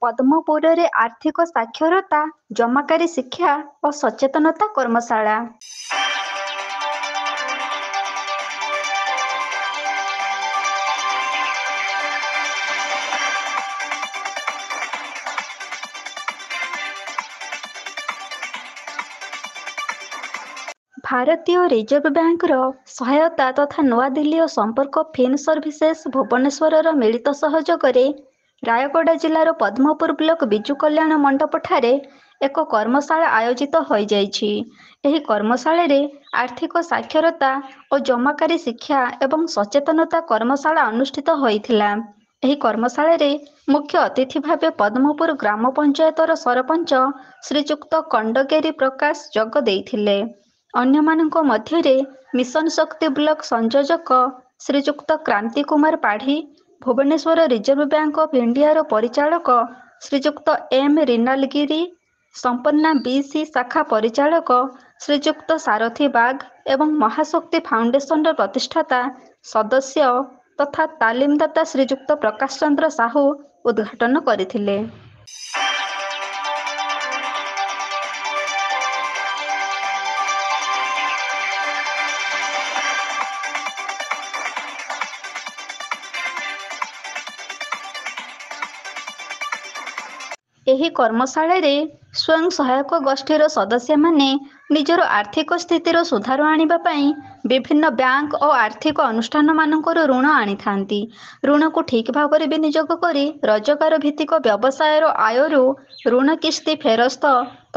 ପଦ୍ମପୁରରେ ଆର୍ଥିକ ସାକ୍ଷରତା, ଜମାକାରୀ ଶିକ୍ଷା ଓ ସଚେତନତା କର୍ମଶାଳା। ଭାରତୀୟ ରିଜର୍ଭ ବ୍ୟାଙ୍କର ସହାୟତା ତଥା ନୂଆଦିଲ୍ଲୀ ଓ ସମ୍ପର୍କ ଫିନ୍ ସର୍ଭିସେସ୍ ଭୁବନେଶ୍ୱରର ମିଳିତ ସହଯୋଗରେ ରାୟଗଡ଼ା ଜିଲ୍ଲାର ପଦ୍ମପୁର ବ୍ଲକ ବିଜୁ କଲ୍ୟାଣ ମଣ୍ଡପଠାରେ ଏକ କର୍ମଶାଳା ଆୟୋଜିତ ହୋଇଯାଇଛି। ଏହି କର୍ମଶାଳାରେ ଆର୍ଥିକ ସାକ୍ଷରତା ଓ ଜମାକାରୀ ଶିକ୍ଷା ଏବଂ ସଚେତନତା କର୍ମଶାଳା ଅନୁଷ୍ଠିତ ହୋଇଥିଲା। ଏହି କର୍ମଶାଳାରେ ମୁଖ୍ୟ ଅତିଥି ଭାବେ ପଦ୍ମପୁର ଗ୍ରାମ ପଞ୍ଚାୟତର ସରପଞ୍ଚ ଶ୍ରୀଯୁକ୍ତ ଖଣ୍ଡଗିରି ପ୍ରକାଶ ଯୋଗ ଦେଇଥିଲେ। ଅନ୍ୟମାନଙ୍କ ମଧ୍ୟରେ ମିଶନ ଶକ୍ତି ବ୍ଲକ ସଂଯୋଜକ ଶ୍ରୀଯୁକ୍ତ Kranti Kumar Padhi, Bhubaneswar reserve bank of ଇଣ୍ଡିଆର ପରିଚାଳକ ଶ୍ରୀଯୁକ୍ତ ଏମ୍ ରିନାଲଗିରି, ସମ୍ପନ୍ନା BC ଶାଖା ପରିଚାଳକ ଶ୍ରୀଯୁକ୍ତ ସାରଥୀ ବାଗ ଏବଂ ମହାଶକ୍ତି ଫାଉଣ୍ଡେସନର ପ୍ରତିଷ୍ଠାତା ସଦସ୍ୟ ତଥା ତାଲିମଦାତା ଶ୍ରୀଯୁକ୍ତ ପ୍ରକାଶ ଚନ୍ଦ୍ର ସାହୁ ଉଦ୍ଘାଟନ କରିଥିଲେ। ଏହି କର୍ମଶାଳାରେ ସ୍ୱୟଂ ସହାୟକ ଗୋଷ୍ଠୀର ସଦସ୍ୟମାନେ ନିଜର ଆର୍ଥିକ ସ୍ଥିତିର ସୁଧାର ଆଣିବା ପାଇଁ ବିଭିନ୍ନ ବ୍ୟାଙ୍କ ଓ ଆର୍ଥିକ ଅନୁଷ୍ଠାନମାନଙ୍କରୁ ଋଣ ଆଣିଥାନ୍ତି। ଋଣକୁ ଠିକ୍ ଭାବରେ ବିନିଯୋଗ କରି ରୋଜଗାର ଭିତ୍ତିକ ବ୍ୟବସାୟର ଆୟରୁ ଋଣ କିସ୍ତି ଫେରସ୍ତ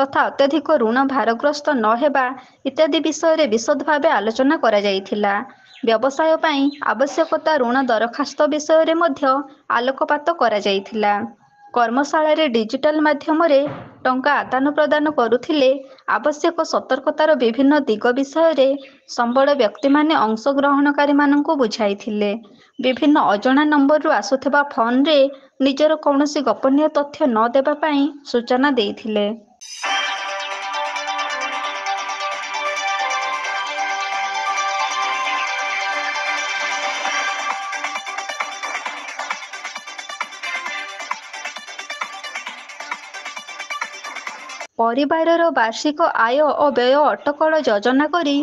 ତଥା ଅତ୍ୟଧିକ ଋଣ ଭାରଗ୍ରସ୍ତ ନ ହେବା ଇତ୍ୟାଦି ବିଷୟରେ ବିଶଦ ଭାବେ ଆଲୋଚନା କରାଯାଇଥିଲା। ବ୍ୟବସାୟ ପାଇଁ ଆବଶ୍ୟକତା ଋଣ ଦରଖାସ୍ତ ବିଷୟରେ ମଧ୍ୟ ଆଲୋକପାତ କରାଯାଇଥିଲା। କର୍ମଶାଳାରେ ଡିଜିଟାଲ ମାଧ୍ୟମରେ ଟଙ୍କା ଆଦାନ ପ୍ରଦାନ କରୁଥିଲେ ଆବଶ୍ୟକ ସତର୍କତାର ବିଭିନ୍ନ ଦିଗ ବିଷୟରେ ସମ୍ବଳ ବ୍ୟକ୍ତିମାନେ ଅଂଶଗ୍ରହଣକାରୀମାନଙ୍କୁ ବୁଝାଇଥିଲେ। ବିଭିନ୍ନ ଅଜଣା ନମ୍ବରରୁ ଆସୁଥିବା ଫୋନରେ ନିଜର କୌଣସି ଗୋପନୀୟ ତଥ୍ୟ ନ ଦେବା ପାଇଁ ସୂଚନା ଦେଇଥିଲେ। ପରିବାରର ବାର୍ଷିକ ଆୟ ଓ ବ୍ୟୟ ଅଟକଳ ଯୋଜନା କରି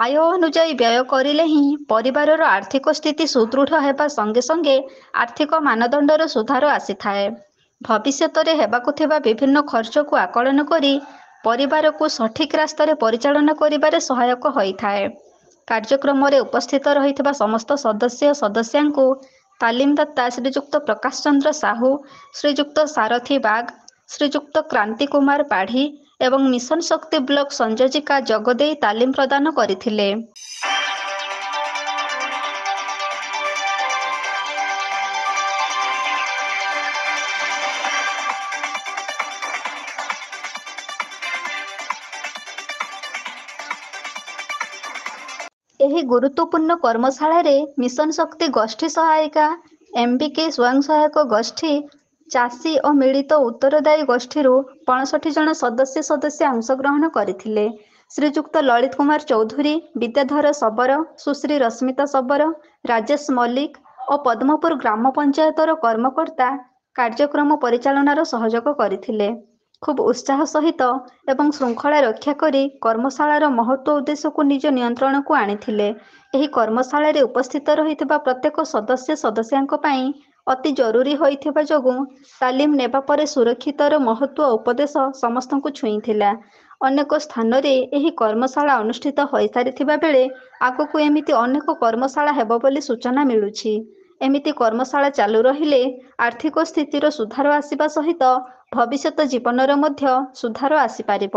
ଆୟ ଅନୁଯାୟୀ ବ୍ୟୟ କରିଲେ ହିଁ ପରିବାରର ଆର୍ଥିକ ସ୍ଥିତି ସୁଦୃଢ଼ ହେବା ସଙ୍ଗେ ସଙ୍ଗେ ଆର୍ଥିକ ମାନଦଣ୍ଡର ସୁଧାର ଆସିଥାଏ। ଭବିଷ୍ୟତରେ ହେବାକୁ ଥିବା ବିଭିନ୍ନ ଖର୍ଚ୍ଚକୁ ଆକଳନ କରି ପରିବାରକୁ ସଠିକ ରାସ୍ତାରେ ପରିଚାଳନା କରିବାରେ ସହାୟକ ହୋଇଥାଏ। କାର୍ଯ୍ୟକ୍ରମରେ ଉପସ୍ଥିତ ରହିଥିବା ସମସ୍ତ ସଦସ୍ୟ ସଦସ୍ୟାଙ୍କୁ ତାଲିମଦାତା ଶ୍ରୀଯୁକ୍ତ ପ୍ରକାଶ ଚନ୍ଦ୍ର ସାହୁ, ଶ୍ରୀଯୁକ୍ତ ସାରଥୀ ବାଗ, ଶ୍ରୀଯୁକ୍ତ କ୍ରାନ୍ତି କୁମାର ପାଢ଼ୀ ଏବଂ ମିଶନ ଶକ୍ତି ବ୍ଲକ ସଂଯୋଜିକା ଯୋଗଦେଇ ତାଲିମ ପ୍ରଦାନ କରିଥିଲେ। ଏହି ଗୁରୁତ୍ୱପୂର୍ଣ୍ଣ କର୍ମଶାଳାରେ ମିଶନ ଶକ୍ତି ଗୋଷ୍ଠୀ ସହାୟିକା, MBK ସ୍ୱୟଂ ସହାୟକ ଗୋଷ୍ଠୀ, ଚାଷୀ ଓ ମିଳିତ ଉତ୍ତରଦାୟୀ ଗୋଷ୍ଠୀରୁ 65 ଜଣ ସଦସ୍ୟ ଅଂଶଗ୍ରହଣ କରିଥିଲେ। ଶ୍ରୀଯୁକ୍ତ ଲଳିତ କୁମାର ଚୌଧୁରୀ, ବିଦ୍ୟାଧର ଶବର, ସୁଶ୍ରୀ ରଶ୍ମିତା ଶବର, ରାଜେଶ ମଲ୍ଲିକ ଓ ପଦ୍ମପୁର ଗ୍ରାମ ପଞ୍ଚାୟତର କର୍ମକର୍ତ୍ତା କାର୍ଯ୍ୟକ୍ରମ ପରିଚାଳନାର ସହଯୋଗ କରିଥିଲେ। ଖୁବ୍ ଉତ୍ସାହ ସହିତ ଏବଂ ଶୃଙ୍ଖଳା ରକ୍ଷା କରି କର୍ମଶାଳାର ମହତ୍ତ୍ୱ ଉଦ୍ଦେଶ୍ୟକୁ ନିଜ ନିୟନ୍ତ୍ରଣକୁ ଆଣିଥିଲେ। ଏହି କର୍ମଶାଳାରେ ଉପସ୍ଥିତ ରହିଥିବା ପ୍ରତ୍ୟେକ ସଦସ୍ୟଙ୍କ ପାଇଁ ଅତି ଜରୁରୀ ହୋଇଥିବା ଯୋଗୁଁ ତାଲିମ ନେବା ପରେ ସୁରକ୍ଷିତର ମହତ୍ତ୍ୱ ଉପଦେଶ ସମସ୍ତଙ୍କୁ ଛୁଇଁଥିଲା। ଅନେକ ସ୍ଥାନରେ ଏହି କର୍ମଶାଳା ଅନୁଷ୍ଠିତ ହୋଇସାରିଥିବା ବେଳେ ଆଗକୁ ଏମିତି ଅନେକ କର୍ମଶାଳା ହେବ ବୋଲି ସୂଚନା ମିଳୁଛି। ଏମିତି କର୍ମଶାଳା ଚାଲୁ ରହିଲେ ଆର୍ଥିକ ସ୍ଥିତିର ସୁଧାର ଆସିବା ସହିତ ଭବିଷ୍ୟତ ଜୀବନର ମଧ୍ୟ ସୁଧାର ଆସିପାରିବ।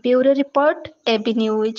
Bureau report, AB news.